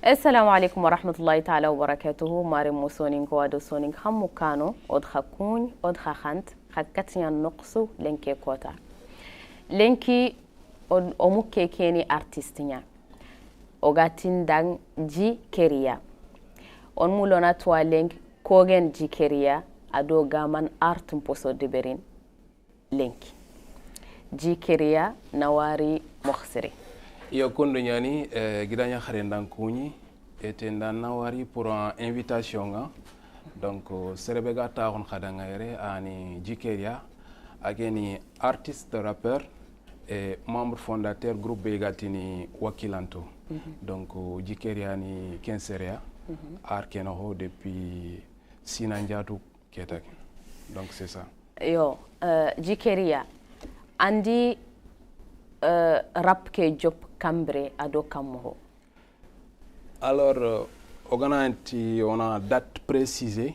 Assalamu alaikum wa rahmatullahi ta'ala wa barakatuhu. Mare musonin ko ado sonin hammu kano od khakun od khant khakatnya nuqsu lenke kota. Lenki od omuke keni artistnya. Ogatin dang ji keria. On mulona twa lenk kogen ji keria ado gaman art mposo deberin lenki. Ji keria nawari mokhsiri. Iyo kondo nyani gidanya kharendan kuni etendan nawari pour une invitation donc serebega taxon khadanga yere ani jikeria ageni artiste rappeur et membre fondateur groupe begatini wakilanto donc jikeria ni kenseria arkenoho depuis sinanjatu ketak donc c'est ça yo jikeria andi rap ke job cambre ado kamoho. Alors on a date précisée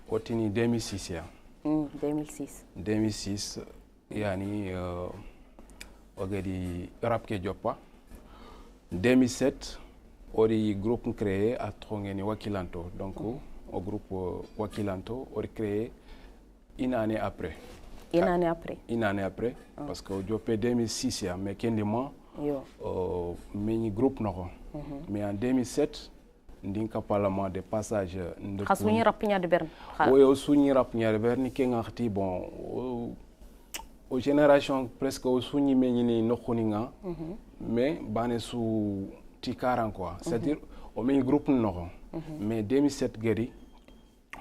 au 2006 2006 2006 yani ogedi rap ke job 2007 ori groupe créé à Trongeni Wakilanto donc au groupe Wakilanto ori créé une année après. Une année après, parce que je 2006, mais kendima, mais groupe non. Mais en 2007, ndinka parlement de passage de. Khasuni rapnya de Berne. Oui, au souni rapnya de Berne, qui ngati bon, aux générations presque au souni menini nokoninga, mais bane sous tikaran quoi. C'est-à-dire au même groupe non. Mais 2007 guéri,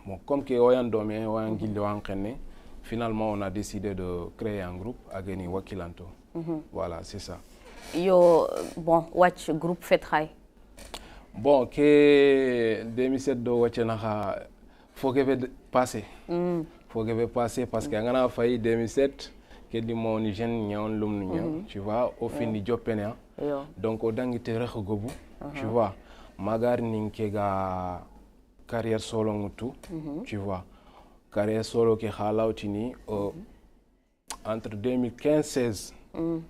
bon comme que oyan domé, oyan gilde oyan kenne. Finalement, on a décidé de créer un groupe à Geni Wakilanto. Voilà, c'est ça. Yo, bon, watch groupe fait travail. Bon, que 2007 do watchenaka, faut que passer. Faut que passer parce que on a failli 2007 que du monde jeune nyon lum tu vois, au fin du job pena. Donc au dangi te gobu, tu vois. Magar ninkega carrière solo ngutu, tu vois. Carrière solo qui a entre 2015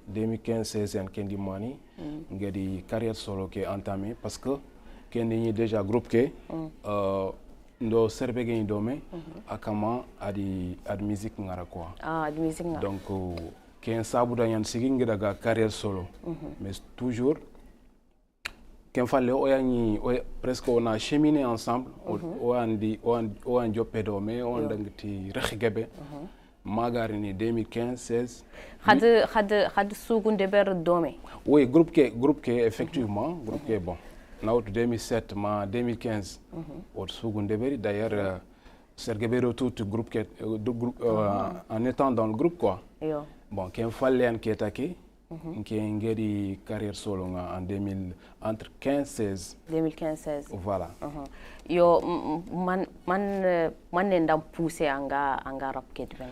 2015 et Kendi Mani, une carrière solo qui est entamée parce que Kendi est déjà groupe qui ndo serbe geni dome akama adi musique ngara quoi. Adi musique ngara. Donc ken sabu da yan sigi ngidaga carrière solo. Mais toujours qu'il fallait presque on a cheminé ensemble on a jopé mais on a dit rechigebe magarini 2015 16 had seconde ber dome oui groupe que effectivement groupe que bon na 2007 ma 2015 au seconde ber d'ailleurs sergebero tout groupe que en étant dans le groupe quoi bon qu'il fallait en qui attaquer qui a une carrière solo en 2000 entre 15 16 voilà yo man ndam pousser anga rap ke ben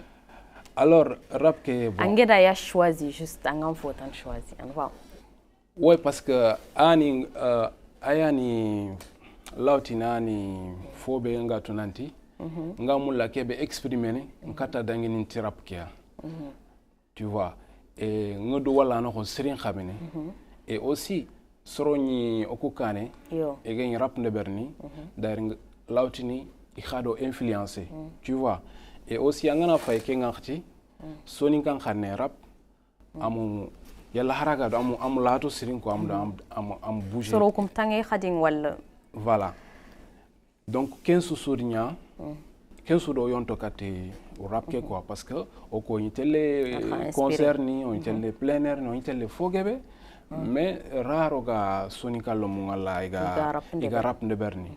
alors rap ke bon angeda ya choisi juste anga faut choisi on va ouais parce que ani ayani lautinani fobe nga tunanti nga mulla kebe exprimer nkata dangini rap ke tu vois et ngodo wala no sirin khamene et aussi soroni okukane et gagne rap de berni dar lautini i khado influencer tu vois et aussi angana fay ke ngati soni kan khane rap amu yalla haraga do amu lato sirin ko am bouger soro kum tangé khading wala voilà donc 15 sournya 15 do yonto kati rap ke quoi parce que o ko yitele concert ni on yitele plein air ni on yitele fogebe mais raro ga sonika lo mungala iga rap de berni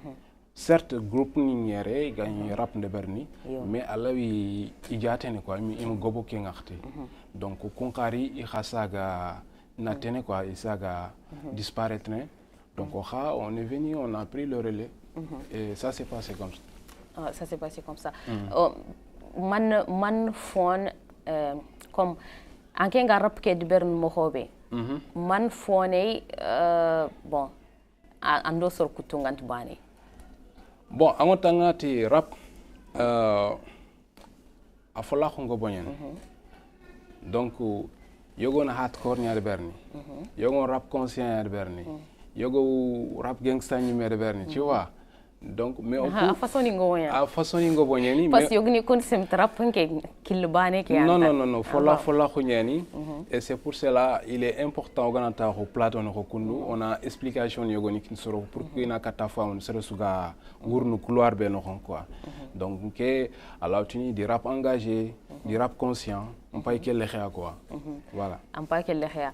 certes groupe ni ñere ga rap de berni mais alawi ijatene quoi im gobo ke ngakti donc konkari i khasaga natene quoi isaga disparaître donc on est venu on a pris le relais et ça s'est passé comme ça. Ça s'est passé comme ça. Man phone comme en kenga rap ke de bern mohobe. Man phone bon ando sor kutungant bani. Bon amotangati rap afola khongo bonyen. Donc yogon hardcore nyaade berni. Yogon rap conscient nyaade berni. yogo rap gangsta ni mere berni tu vois. Donc mais on a façon ni ngoya a façon ni ngobonyani parce que yogni kon sem trap ke kil bane ke non fola khonyani et c'est pour cela il est important gananta ko platon ko kundu on a explication yogoni kin soro pour que na kata fa on sero suga gournu couloir be no quoi. Donc que alors tuni du rap engagé du rap conscient on pas que le xia quoi. Voilà on pas que le xia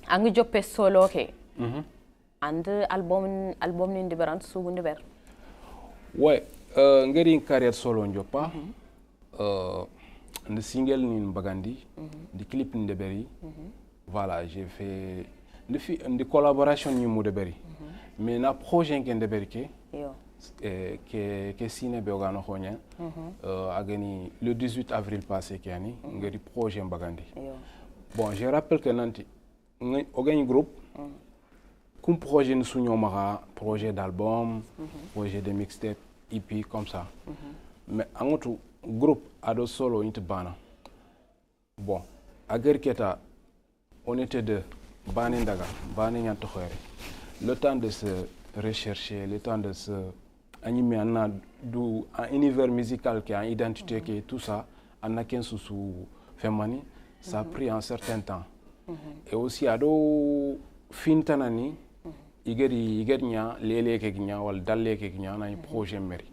angi joppe solo ke and album ni ndiberan sugu ndiber ouais ngari carrière solo njopa le single ni bagandi di clip ndeberi voilà j'ai fait de collaboration ni mo deberi mais na projet ndeberi ke yo que sine be ogano xonya agani le 18 avril passé kiani ngari projet bagandi bon je rappelle que nanti ogani groupe comme projet nous sougnons projet d'album, projet de mixtape, EP comme ça. Mais en tout groupe ado solo inte bana. Bon, à Gerketa, on était deux, bani ndaga, bani nyanto khore. Le temps de se rechercher, le temps de se animer un univers musical qui a une identité qui est tout ça, en a qu'un sous femani, ça a pris un certain temps. Et aussi ado fintanani igeri nya lele ke nya wal dalle ke nya na projet meri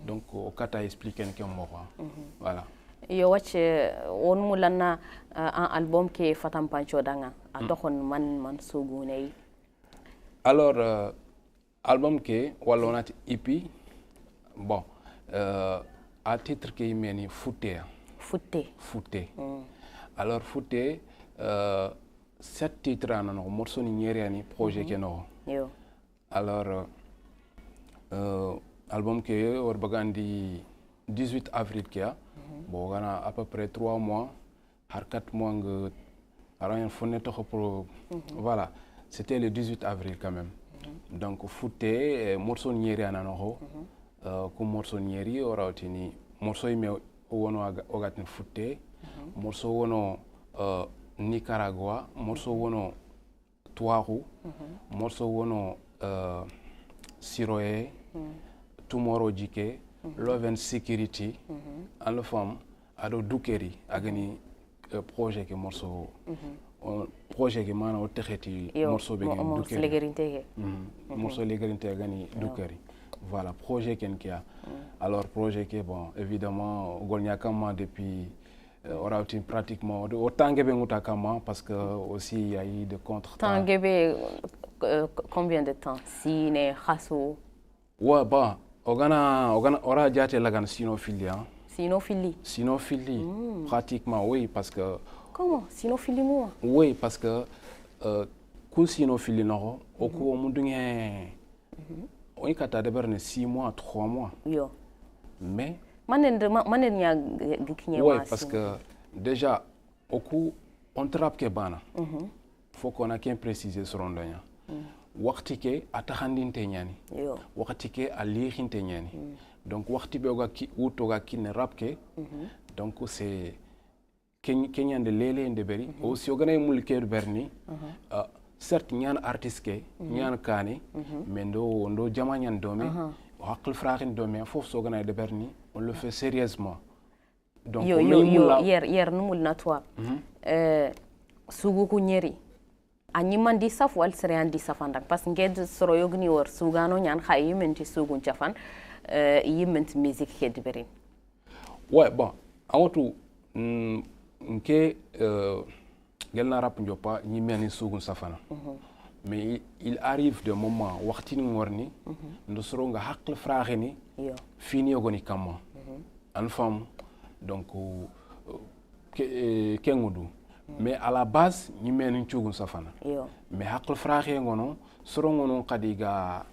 donc o kata expliquer que mo voilà yo wacce on mulanna un album ke fatam pancho danga a doxon man sugunay alors album ke wala onati EP bon à titre que meni fouté alors fouté 7 titres à non morceau ni nyeriani projet ke no yo alors album que or bagandi 18 avril kia bon gana à peu près 3 mois har 4 mois nga aran fonneto pour voilà c'était le 18 avril quand même donc fouté morceau nyeriana no ko morceau nyeri orawtini morceau me wono ogatni fouté morceau wono Nicaragua, morceau wono Tuaru, morceau wono Siroé, Tomorrow Jike, Love and Security, en le femme ado Dukeri agani projet que morceau projet que mana o texeti morceau be Dukeri morceau legerinte agani Dukeri voilà projet ken kia alors projet que bon évidemment golnyakama depuis orautin pratiquement autant que bien parce que aussi il y a eu de contre-temps. Combien de temps si ne khasso ouais bah ora jate lagan sinophilie sinophilie pratiquement oui parce que comment sinophilie moi oui parce que kun sinophilie no o ko mundunge on kata de berne 6 mois 3 mois yo mais oui, parce que déjà, au coup, on trappe que bana. Faut qu'on a qu'un précisé sur l'ondania. Waktike atahandin tenyani. Waktike alihin tenyani. Donc waktibe oga ki utoga ki ne rapke. Donc c'est Kenyan de lele de beri. Aussi ogana mulker berni. Certes nyan artiste nyan kane, mais ndo jamanyan dome. Hakl fragen dome fof sogana de berni. On le fait sérieusement. Donc hier numul natwa sugu ku nyeri anyi mandi saf wal seriandi safanda parce que nged soro yogni wor sugano nyan khay yimenti sugun chafan yimenti musique ke berin ouais bon awatu nke gelna rap njopa ñi meni sugun safana mais il arrive des moments waxtini ngorni ndo soro nga hakle fraxeni fini yogoni kama en femme donc kengudu mais à la base ni men nchugun safana mais hakle fraxe ngono soro ngono kadiga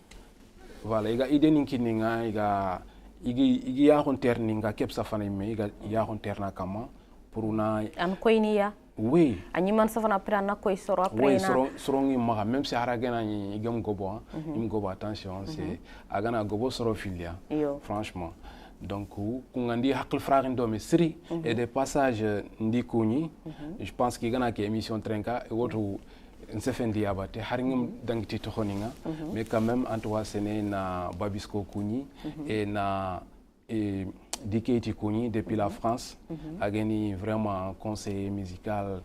voilà iga ideni kininga iga igi ya honterni nga kep safana me iga ya honterna kama pour na an koyniya oui ani man safana après na koy soro après oui soro ngi ma même si haragena ni igam gobo im gobo attention c'est agana gobo soro filia franchement donc kungandi hakl fragen do me sri et des passages ndikuni je pense qu'il y a une émission trenka et autre nsefendi abate haringum dangiti tohoninga mais quand même Antoine Sene na Babisco Kuni et na Diketi Kuni depuis la France a gagné vraiment un conseiller musical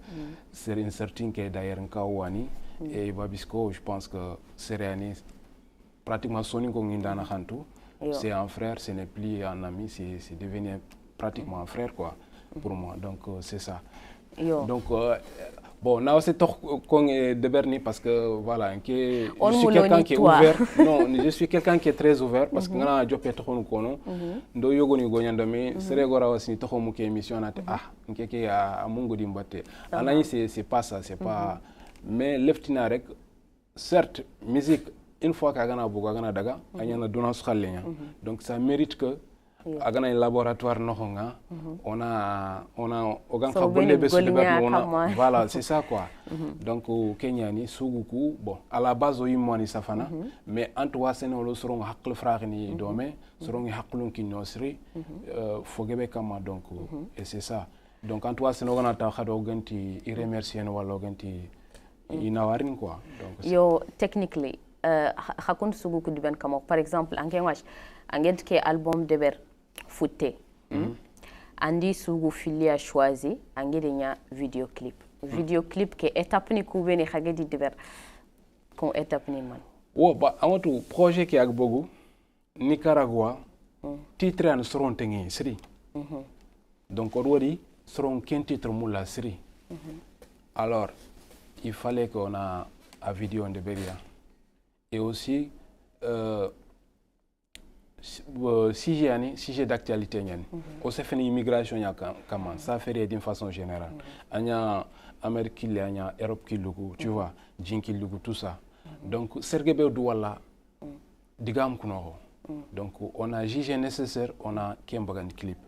c'est une certaine qui est d'ailleurs Nkawani et Babisco je pense que c'est pratiquement Soningo Ngindana Khantou c'est un frère, ce n'est plus un ami, c'est devenu pratiquement un frère quoi pour moi donc c'est ça. Donc bon, là c'est toch de Berni parce que voilà, je suis quelqu'un qui est ouvert. Non, je suis quelqu'un qui est très ouvert parce que ngana jopé toxonu kono ndo yogoni gonyandami sere gora wasini toxomu ke émission nate nkeke a mungo dimbaté. Anani c'est pas ça, c'est pas mais leftina rek certes musique une fois qu'agana bugo agana daga anyana duna sukhalenya. Donc ça mérite que agana un laboratoire nohonga on a ogan khabonde besu voilà c'est ça quoi. Donc au Kenya ni suguku bon à la base oyimwani safana mais Antoine Sene lo sorongo hakle frère ni domé sorongo haklun kinosri fogebe kama donc et c'est ça. Donc Antoine Sene ogana ta khado ganti i remercier no wala ganti inawarin quoi. Donc yo technically hakun suguku diben kama par exemple angenwash angent ke album deber fouté andi sugu filia choisi angedenya vidéoclip vidéoclip ke étape ni kubeni khagedi deber kon étape ni man ba amatu projet ki ak bogu Nicaragua titre an soron tengi sri donc odori soron ken titre mula sri alors il fallait qu'on a à vidéo de Beria et aussi sujet d'actualité on s'est fait une immigration comment ça fait d'une façon générale anya Amérique il anya Europe qui lugu tu vois jinki lugu tout ça donc sergebe douala digam kuno donc on a jugé nécessaire on a kembagan clip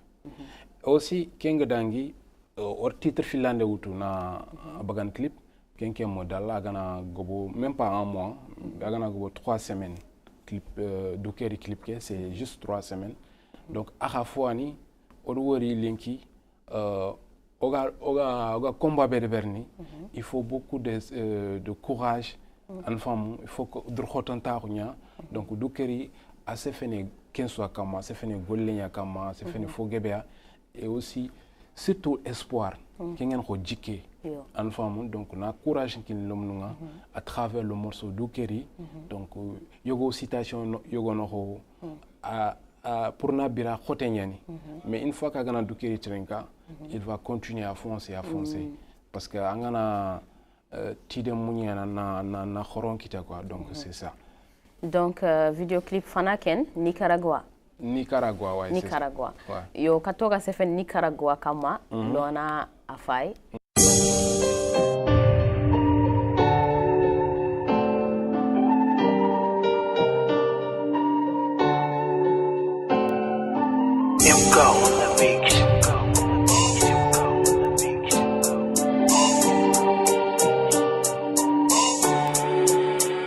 aussi kenga dangi or titre finlandais wutu na bagan clip kenke modal agana gobo même pas un mois agana gobo 3 semaines clip Doukeri clip c'est juste 3 semaines donc à la fois ni odwori linki oga combat berberni il faut beaucoup de courage en femme il faut que drotanta nya donc Doukeri assez fene kenso kama c'est fene gollenya kama c'est fene fogebea et aussi surtout espoir kengen ko jiké en femme donc na courage qu'il lomnunga à travers le morceau Doukeri donc yogo citation yogo no pour nabira khotenyani mais une fois qu'agana Doukeri trenka il va continuer à foncer parce que angana tide munyana na khoronkita quoi donc c'est ça donc vidéoclip fanaken Nicaragua ouais Nicaragua ouais. Yo katoka sefen Nicaragua kama lona afai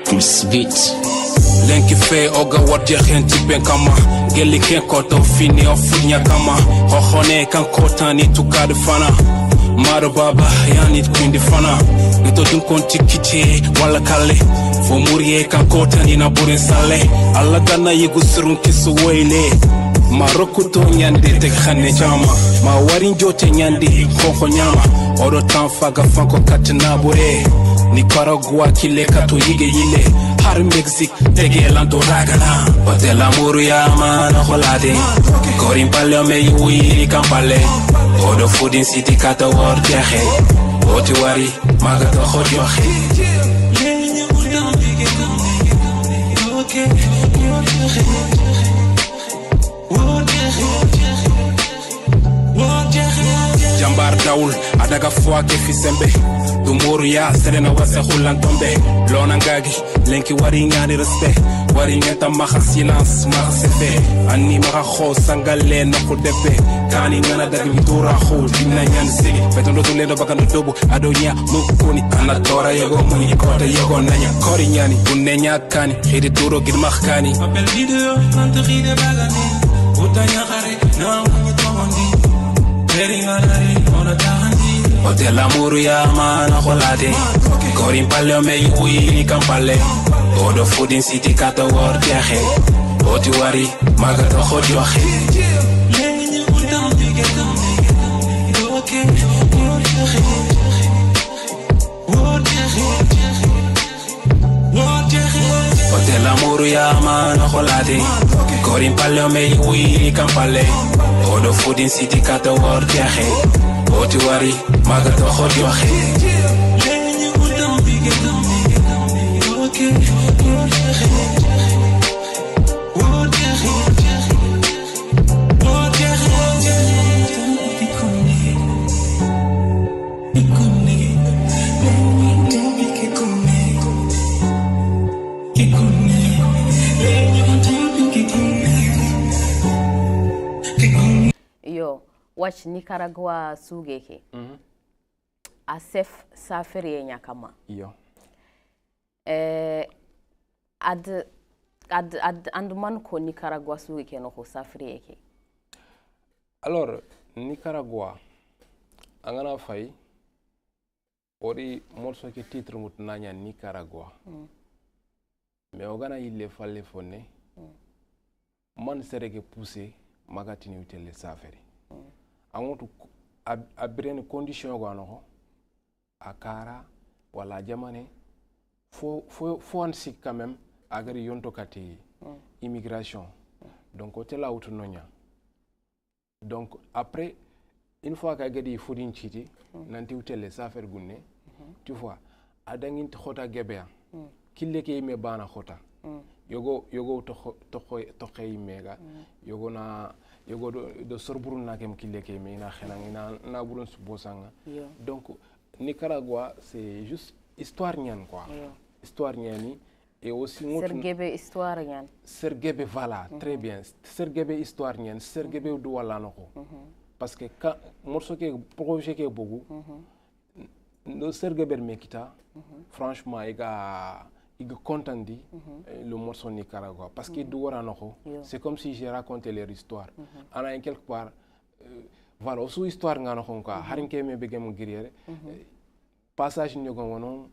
Plus vite Lenki fe oga warje khenti ben kama geli ken koto fini ofunya kama hohone kan kotani tukad fana maro baba yani kundi fana nito dun konti kiti wala kale fo muriye kan kotani na burin sale alla gana yigu surun kisu wele maroko to nyande te khane chama ma warin jote nyande koko nyama odo tan faga fanko katina bure Nicaragua kile kato yige yile har Mexique tege lando ragana hotel amuru ya mana holade korin palle me yuiri kampale odo fooding city kata war jexe oti wari maga to khojo xe jambar daul adaga fwa ke fisembe Dumuru ya serena wase hulan tombe lona ngagi lenki wari ngani respect wari ngenta maha silence maha sefe ani maha kho sangale no kudepe kani ngana dagi mitura kho dinna nyan sigi betondo tulendo bakando dobu adonya mukuni anatora yego muni kota yego nanya kori nyani unenya kani hidi turo gidmah kani papel video antri de bagani utanya gare na muni tomondi peri ngana ona tahandi Hotel amuru ya mana kolade Korin palle me yui kampale Odo foodin city kata war jaxe Oti wari maga to khod joxe Hotel amuru ya mana kolade Korin palle me yui kampale Odo foodin city kata war jaxe Oti wari maga to khod joxe Yo, watch Nicaragua sugeke. Asef safiri nyakama. Yo. Ad man ko Nicaragua sugeke no ko safiri yeke. Alors, Nicaragua, angana fay, ori morso ke titre mut nanya Nicaragua. Mais ogana il falle fonne. Man sereke poussé magatini utele safari. Angotu abrene condition gano akara wala jamane faut ansi quand même agari yonto kati immigration. Donc hôtel autonomia. Donc après une fois qu'agadi foudin chiti nanti utele safari gunne tu vois adangin khota gebea kille ke me bana khota yogo to mega yogo do sorburun na kem kille ke me na xena na burun subosanga. Donc Nicaragua c'est juste histoire nyan quoi. Histoire nyani et aussi Sergebe histoire nyan. Sergebe voilà, très bien. Sergebe histoire nyan, sergebe do wala noko. Parce que quand morceau ke projet ke bogu no sergebe mekita franchement il est content de le morceau Nicaragua parce que c'est comme si j'ai raconté leur histoire. On a quelque part voilà aussi histoire ngana konka harinke me begem guerrier passage ni gongono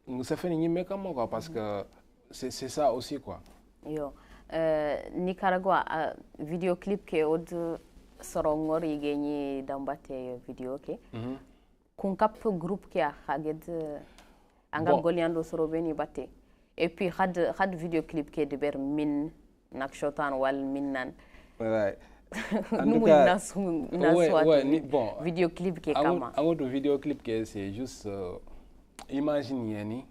nous ça fait ni meka quoi parce que c'est ça aussi quoi. Yo Nicaragua vidéoclip ke od sorongor yigeni dambate vidéo ke kun kap groupe ke haged angal goliando sorobeni batte et puis had vidéoclip ke de ber min nakshotan wal minnan ouais nous bon vidéoclip ke kama un vidéoclip ke c'est juste imagine yani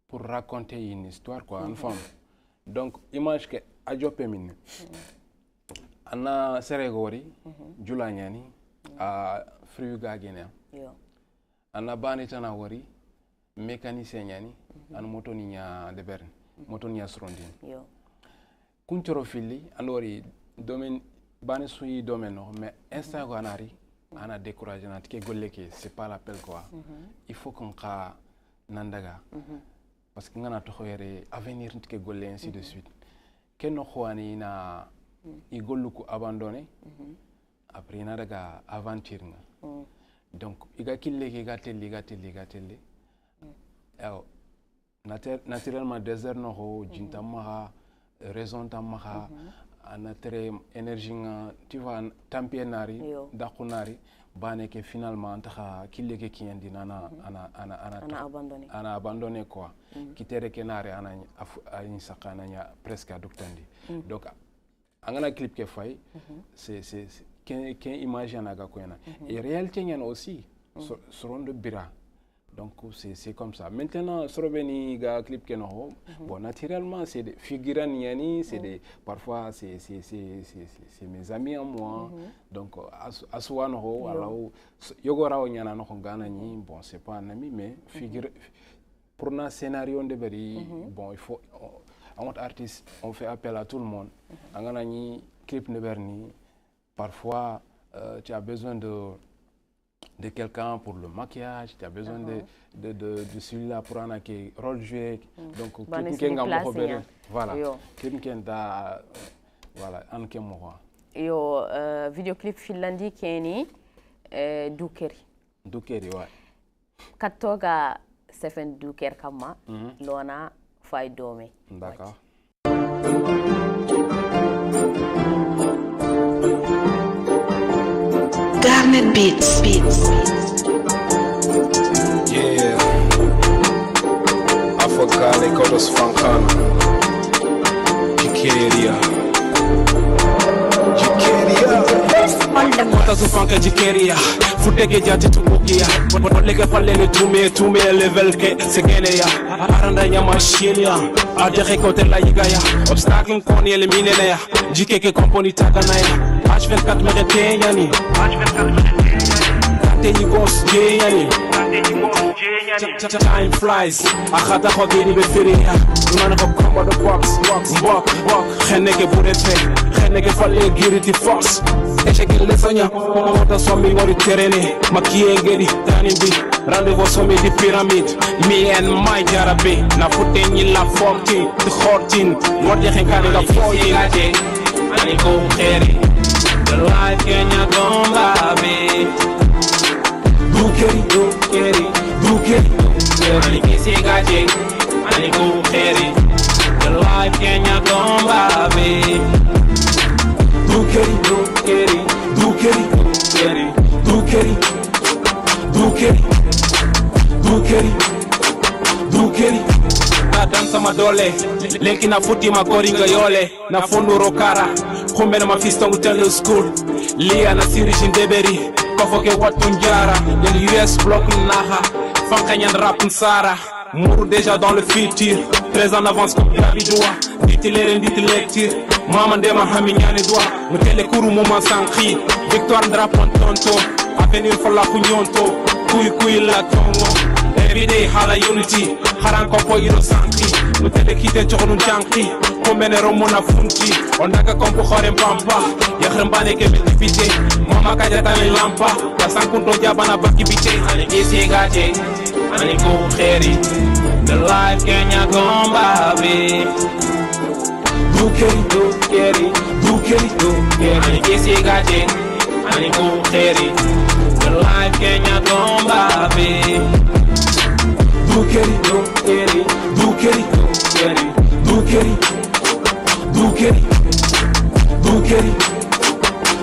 pour raconter une histoire quoi une femme donc image que ajope min ana seregori julanyani a friuga gena ana banitana wari mécanicien nyani an motoni nya de berne motoni nya srondin yo kuntoro fili andori domaine bani suyi domaine no mais instant ko anari ana décourager nat ke golle ke c'est pas l'appel quoi il faut qu'on ka nandaga parce que ngana to xoyere avenir nit ke golle ainsi de suite ken no xoani na i gollu ko abandonné après na daga aventure nga donc iga kille ke gatelli alors naturellement désert no ho jinta maha raison tamaha anatere énergie tu vois tampienari dakunari bane ke finalement anta kille ke kiendi ana abandonné quoi kitere kenare ana ani sakana nya presque adoptandi donc angana clip ke fay c'est qu'un image anaga koena et réalité nyen aussi seront de bira. Donc c'est comme ça. Maintenant, Sorobeni ga clip que non, bon naturellement c'est des figurants yani, c'est des parfois c'est mes amis à moi. Donc aswa no alors yogora onyana no ngana ni bon c'est pas un ami mais figure pour un scénario de beri bon il faut en tant qu'artiste on fait appel à tout le monde. Angana ni clip ne berni parfois tu as besoin de quelqu'un pour le maquillage, tu as besoin de celui-là pour un rôle joué. Donc, voilà. Voilà, yo vidéoclip finlandi keni dukeri Dukeri, ouais. Katoga sefen duker kama lona fay domi. D'accord. Garnet Beats. Yeah. Africa, les codes francana. Jikeria. Mata su fanka jikeria. Futeke jati tukukia. Wadege palele tume level ke segeneya. Aranda nyama shinia. Adere kote la yigaya. Obstacle koni elimine ya. Jikeke komponi takanaya. H24 merete yani. Kate yigos je yani. Time flies. Akhata khogeni be feria. Nana ko combo the box. Kheneke burefe. Kheneke falle giriti force. Echeke lesonya. Mota somi ngori terene. Makie ngeri tanimbi. Rendez-vous sommet des pyramides. Me and my jarabe. Na fute ni la 14. The 14. What you think I got 14? Ani ko kheri. The life Kenya gomba be. Dukeri. Ani kisi gaje. Ani ko kheri. The life Kenya gomba be. Dukeri. Na dansa madole. Leki na futi makoringa yole. Na fundu rokara. Kumbe na mafisto ngutele school. Lia na siri jindeberi. Kofoke watu njara. Yel US block naha. Fanka nyan rap nsara. Mourou déjà dans le futur. Très en avance comme Davidoua. Ditilere nditi lecture. Mama ndema hami nyane doa. Mutele kuru mouman sankri. Victoire ndrapon tonto. Avenir fola kunyonto. Kuyi la tongo. Everyday hala unity. Haran kompo iro sankri. Mutele kite chokonu jankri. Kombene romona funti. Ondaka kompo khore mpampa. Yakhrembane kebe dipite. Mama kajata ni lampa. Yasankunto jabana bakibite. Ani kisi gaje. Ani ko kheri. The life Kenya gomba be. Dukeri. Ani kisi gaje. Ani ko kheri. The life Kenya gomba be.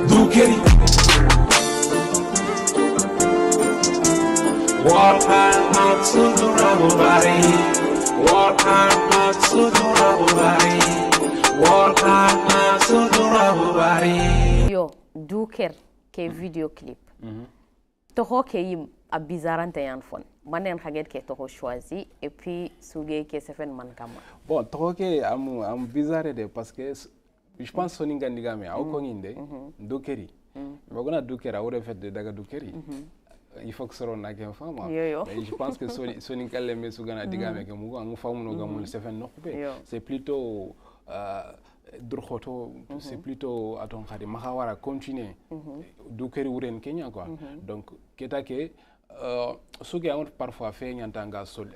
Dukeri. Work hard, not to do everybody. Work hard, not to do everybody. Work hard, not to do everybody. Yo, duker ke video clip. Toho ke yim a bizarrante yan fon. Manen khaget ke toho choisi et puis suge ke sefen man kama. Bon, toho ke am bizarre de parce que je pense soninga ndigame au konginde dukeri. Magona dukera au fait de daga dukeri. Il faut que ce soit un femme. Mais je pense que soninga le met sugana digame ke mugo angu famu no gamul sefen no coupé. C'est plutôt c'est plutôt à ton khadi mahawara continuer dukeri wuren Kenya quoi. Donc ketake suge amot parfois fait nyantanga soli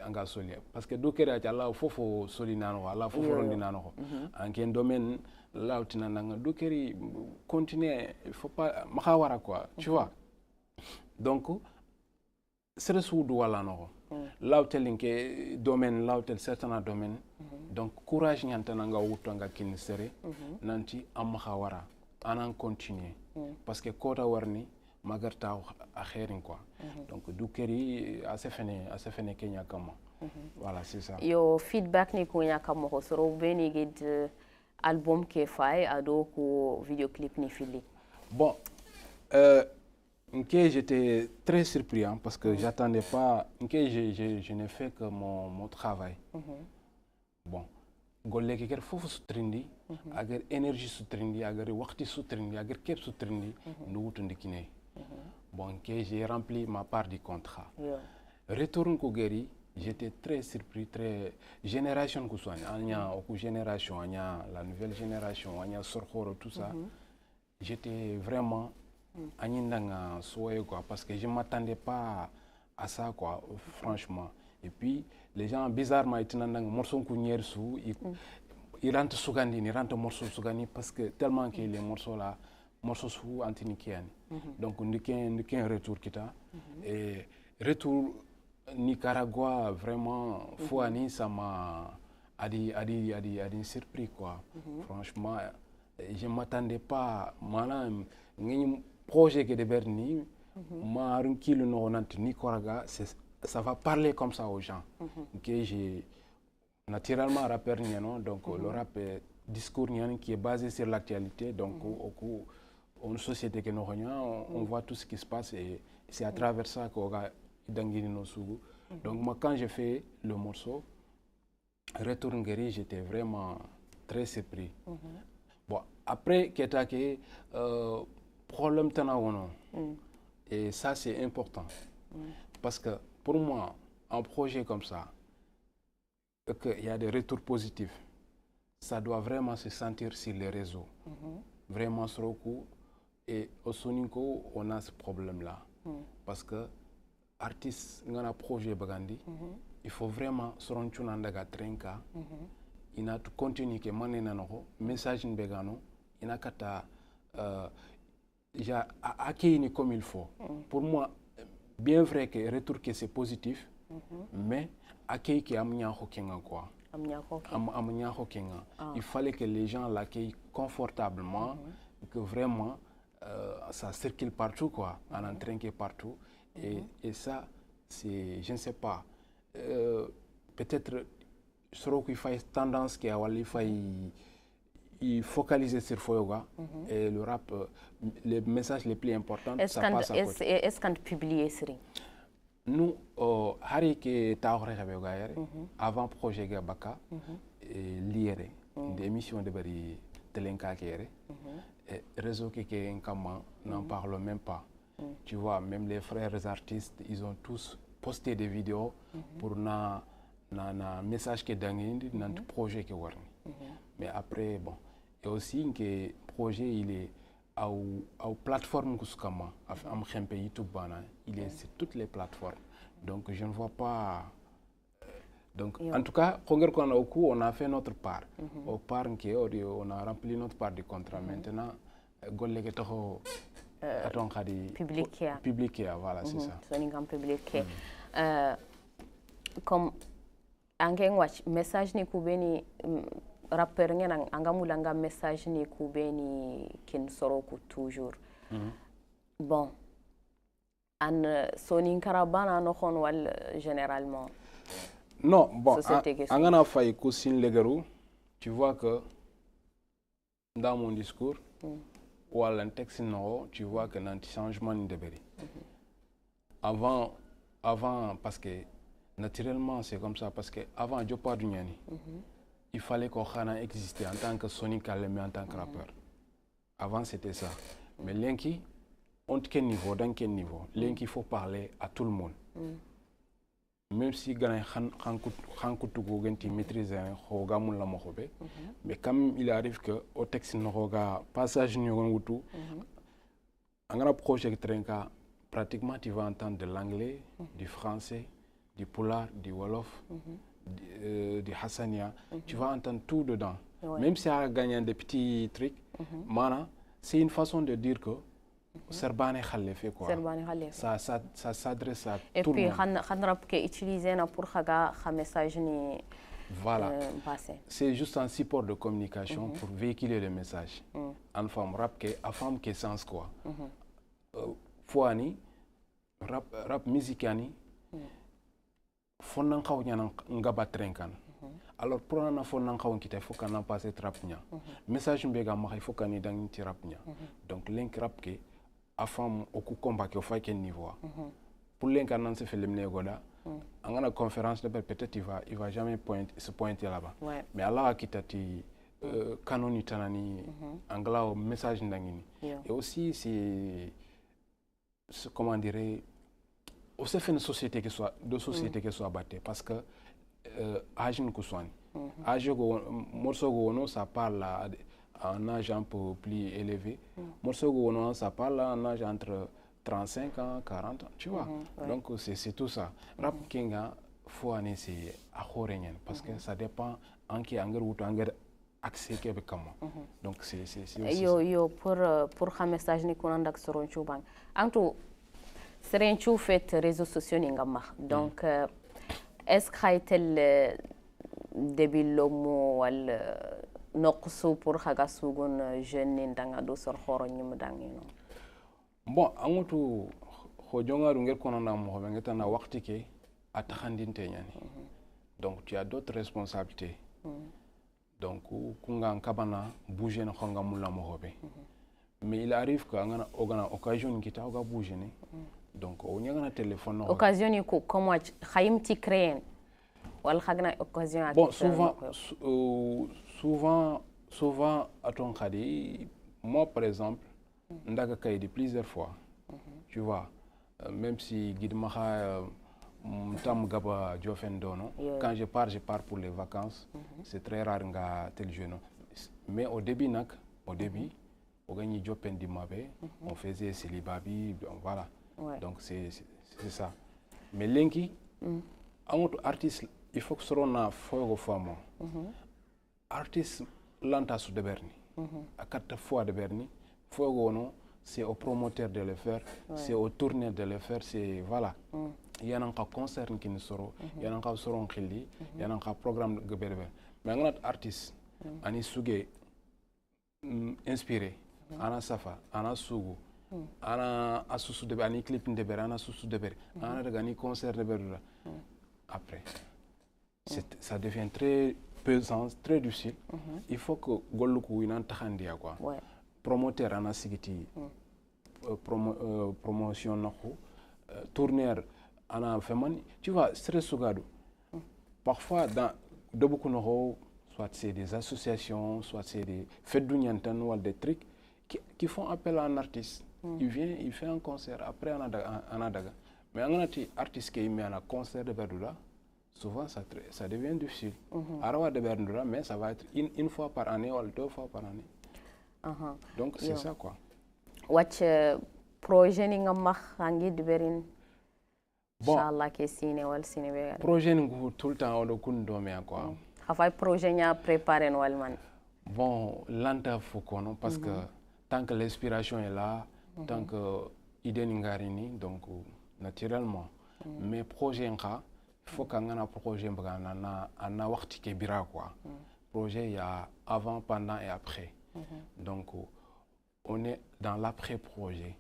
parce que dukeri a Allah fofo soli nano Allah fofo rondi nano en quel domaine là utina nanga dukeri continuer il faut pas mahawara quoi tu vois. Donc c'est sous douala no là telinke domaine là tel certain domaine donc courage nyantana nga wuto nga kin sere nanti am khawara anan continuer parce que kota warni magarta a khairin quoi donc dukeri assez fene Kenya kama voilà c'est ça yo feedback ni ko nyaka mo ko soro beni gid album ke fay ado ko video clip ni fili bon j'étais très surpris parce que j'attendais pas je n'ai fait que mon travail. Bon golle ke ker fofu sutrindi agar énergie sutrindi agar waqti sutrindi agar kep sutrindi no wutundi kine. Bon j'ai rempli ma part du contrat. Retourne ko geri j'étais très surpris très génération ko soigne anya oku génération anya la nouvelle génération anya sorkhoro tout ça. J'étais vraiment Anindanga soye quoi parce que je m'attendais pas à ça quoi franchement et puis les gens bizarrement itinandang morceau kunyer sou il rentre sougandi ni rentre morceau sougani parce que tellement que les morceaux là morceau sous antinikiani. Donc on dit un retour kita et retour Nicaragua vraiment Fouani ça m'a a dit surpris quoi. Franchement je m'attendais pas maanaam ngi projet que de Berni ma kilo no Nicaragua ça va parler comme ça aux gens. Que j'ai naturellement rappeur niano donc le rap est discours qui est basé sur l'actualité donc une société que nous on voit tout ce qui se passe et c'est à travers ça qu'on a d'angini no sugu. Donc moi quand j'ai fait le morceau Retour Ngeri, j'étais vraiment très surpris. Bon après qu'est-ce problème tanawono et ça c'est important parce que pour moi un projet comme ça qu'il y a des retours positifs ça doit vraiment se sentir sur les réseaux vraiment sur le coup et au Soninko on a ce problème là parce que artiste ngana projet bagandi il faut vraiment se rendre dans trenka il a tout contenu que manena no message begano il a kata accueilli comme il faut. Pour moi bien vrai que retour que c'est positif mais accueil qui amnya hokenga quoi. Amnya hokenga. Il fallait que les gens l'accueillent confortablement que vraiment ça circule partout quoi, en entrain qui est partout et ça c'est je ne sais pas peut-être sur qu'il faille tendance qui a il faille focaliser sur Foyoga et le rap les messages les plus importants ça passe à côté. Est-ce qu'on publie ça? Nous hari ke taxre xebe gayer avant projet Gabaka et liere des émissions de bari telenka kéré et réseau qui est comment n'en parle même pas. Tu vois même les frères artistes ils ont tous posté des vidéos pour na message que dangindi dans le projet que warni. Mais après bon et aussi que projet il est aux plateformes kuskama am xempe YouTube bana il est sur toutes les plateformes donc je ne vois pas donc en tout cas on a fait notre part au part on a rempli notre part du contrat maintenant golle ke taxo aton khadi publier voilà c'est ça soninga publier comme angen watch message ni kubeni rappeur ngena angamulanga message ni kubeni kin soroku toujours bon an sonin karabana no khon wal généralement non bon angana fay ko sin legaru tu vois que dans mon discours ou à un texte no tu vois que un changement de beri avant parce que naturellement c'est comme ça parce que avant je pas du niani il fallait qu'on existait en tant que Sonic mais en tant que rappeur. Avant c'était ça. Mais Linky, on quel niveau, dans quel niveau? Linky, il faut parler à tout le monde. Même si Gana Hankutugo maîtrise mais comme il arrive que au texte n'aura passage n'yongutu, un projet Trenka, pratiquement tu vas entendre de l'anglais, du français, du pulaar, du wolof. Du Hassania, tu vas entendre tout dedans. Même si ça a gagné des petits trucs, c'est une façon de dire que Serbane Khalé fait quoi. Ça s'adresse à tout le monde. Et puis, utiliser pour un message ni. Voilà. C'est juste un support de communication pour véhiculer le message. En femme rap qui sens quoi. Fouani, rap musicani. Fonnan kaw nyana ngaba trenkan alors pour na fonnan kaw kita faut qu'on passe trapnya message mbega ma il faut qu'on y dans trapnya donc link rap ke afam oku combat ke fa quel niveau pour link nan se fait lemne goda angana conférence de peut-être il va jamais se pointer là-bas mais Allah kitati kanoni tanani angla message ndangini et aussi c'est comment dirais on s'est fait une société qui soit battue parce que âge nous soigne âge morceau ça parle à un âge un peu plus élevé morceau ça parle à un âge entre 35 ans 40 ans tu vois donc c'est tout ça rap kinga faut année c'est à parce que ça dépend en qui anger ou anger accès kebe kama donc c'est yo pour un message ni qu'on a sur un bang anto serenchu fait réseaux sociaux ni ngama donc est-ce qu'il début lomo wal noqsu pour haga sugun jeune ndanga do sor khoro nyum dangino bon angotu khojonga rungel konana mo ngeta na waqti ke atakhandinte nyani donc tu as d'autres responsabilités donc kunga kabana bouger na khonga mulla mo hobe mais il arrive que ngana ogana occasion kita oga bouger ne donc o nyanga na téléphone occasion ko comment khayim ti créer wal khagna occasion bon souvent à ton khadi moi par exemple ndaga kaydi plusieurs fois tu vois même si guide maha tam gaba jofen dono quand je pars pour les vacances c'est très rare nga tel jeune mais au début au gagné jopen dimabe on faisait célibabi voilà donc c'est ça mais lenki amoto artiste il faut que serona fogo famo artiste lanta su de berni à 4 fois de berni fogo no c'est au promoteur de le faire c'est au tourneur de le faire c'est voilà yana un concert qui ne soro yana un soron khili yana un programme geberber mais ngat artiste ani suge inspiré ana safa ana sugu ana asusu de ani clip de ber ana susu de ber ana daga ni concert de ber après ça devient très pesant très difficile il faut que golluku ina takhandia quoi promoteur ana sigiti promotion nako tourneur ana femani tu vois stress sugado parfois dans de beaucoup no soit c'est des associations soit c'est des fêtes d'uniantan ou des trucs qui font appel à un artiste il vient il fait un concert après ana daga mais anganati artiste qui met un concert de Verdula souvent ça devient difficile arawa de Verdula mais ça va être une fois par année ou 2 fois par année donc c'est ça quoi watch projet ni ngam hangi deberin inshallah ke sine wal sine be projet ngu tout le temps on kun do me quoi xafay projet nya préparer wal man bon lanta fokono parce que tant que l'inspiration est là tant que idée ngarini donc naturellement mais projet nka il faut qu'on ait un projet na waxti ke bira quoi projet il y a avant pendant et après donc on est dans l'après-projet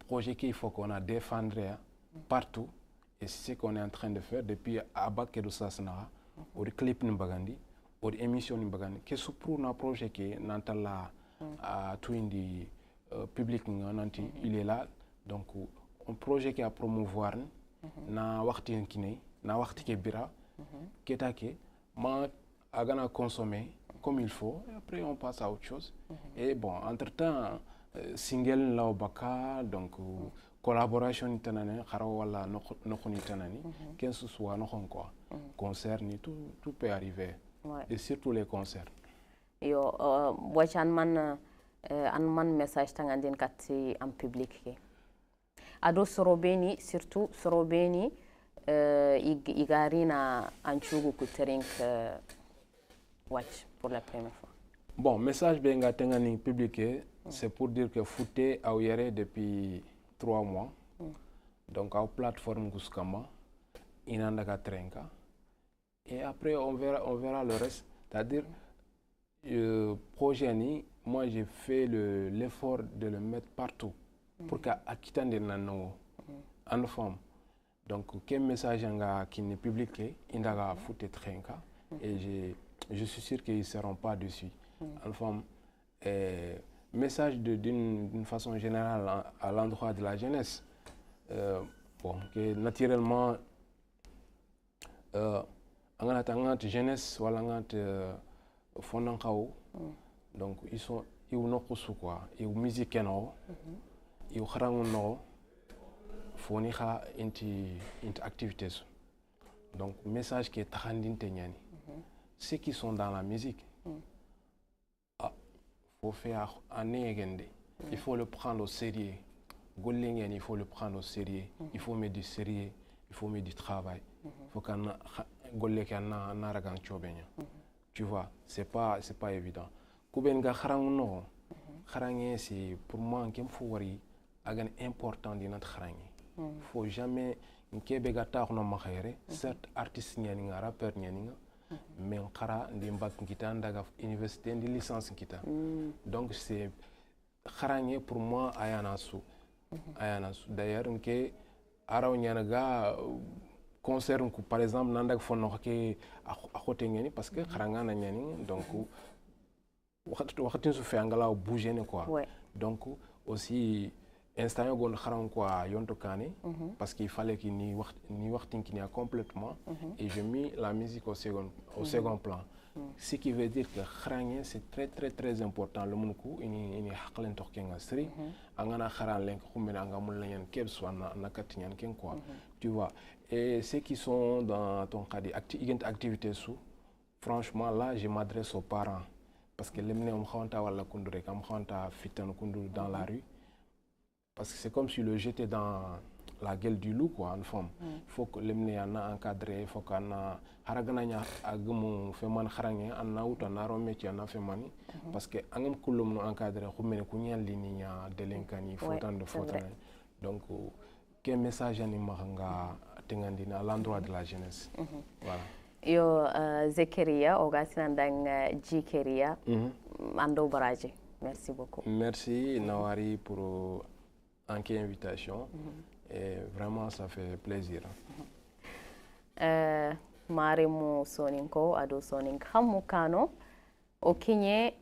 projet qu'il faut qu'on a défendre partout et c'est ce qu'on est en train de faire depuis abak de sasna au clip ni bagandi au émission ni bagandi que ce pour un projet qui nantala à tout indi public nanti il est là donc un projet qui a promouvoir na waxti kine na waxti ke bira ketake ma agana consommer comme il faut et après on passe à autre chose et bon entre temps single la baka donc collaboration tanane khara wala nokoni tanani que ce soit nokon quoi concert ni tout peut arriver et surtout les concerts yo wachan man an man message tangandin katti en public ke ado sorobeni surtout sorobeni igarina anchugu kuterink watch pour la première fois. Bon, message benga tengani publié, c'est pour dire que Fouté a ouéré depuis 3 mois. Donc à plateforme Gouskama, inandaka trenka. Et après on verra le reste. C'est-à-dire projet ni, moi j'ai fait l'effort de le mettre partout pour qu'à quitter des nano en forme. Donc quel message qui n'est publié, indaga Fouté trenka et je suis sûr qu'ils ne seront pas dessus. En forme, message d'une façon générale à l'endroit de la jeunesse. Bon, que naturellement, en jeunesse, voilà, donc ils sont ils musique ils ont activités. Donc message qui est très important. Ceux qui sont dans la musique, faut faire un égende. Il faut le prendre au sérieux. Gollingen, il faut le prendre au sérieux. Il faut mettre du sérieux, il faut mettre du travail. Il faut qu'on golleken na ragan chobenya. tu vois, c'est pas évident. Kubenga kharang no, kharangé c'est pour moi qu'il faut voir agan important de notre kharangé. Faut jamais nkebega tax no ma xéré, certes artiste ñani nga rappeur ñani nga, mais khara ndi mbak kita ndaga université ndi licence kita. Donc c'est kharangé pour moi ayanasu. Ayanasu d'ailleurs nke araw ñanaga concert ku par exemple nandak fonno ke a khoté ngeni parce que kharanga na ñani donc waxatin su fe angala bouger ne quoi. Ouais. Donc aussi instant yo gon kharan quoi yonto kané parce qu'il fallait qu'il ni waxtin qui a complètement et j'ai mis la musique au second plan. Ce qui veut dire que kharangé c'est très important le munku ini haklen tokké nga sri angana kharan lenk khumena anga mul lañen keb swana na katinyan ken quoi. Tu vois, et ceux qui sont dans ton cas activité sous franchement là je m'adresse aux parents parce que les mnèm khawanta wala kundu rek am khawanta fitan kundu dans la rue parce que c'est comme si le jeter dans la gueule du loup quoi en forme. Il faut que les mnèm encadré, il faut qu'on a haragananya agumu feman kharangé anna uta naro métier na femani parce que angam kulum no encadré khumene kunyal liniya delinkani fotan de fotan. Donc quel message animanga tengandina à l'endroit de la jeunesse. Voilà. Yo Zekeria ogasinandang Jikeria Ando Baraji. Merci beaucoup. Merci Nawari pour invitation et vraiment ça fait plaisir. Marimu Soninko ado Sonin Hamukano okinye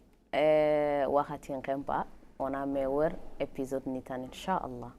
wakati nkempa on a meilleur épisode nitan inshallah.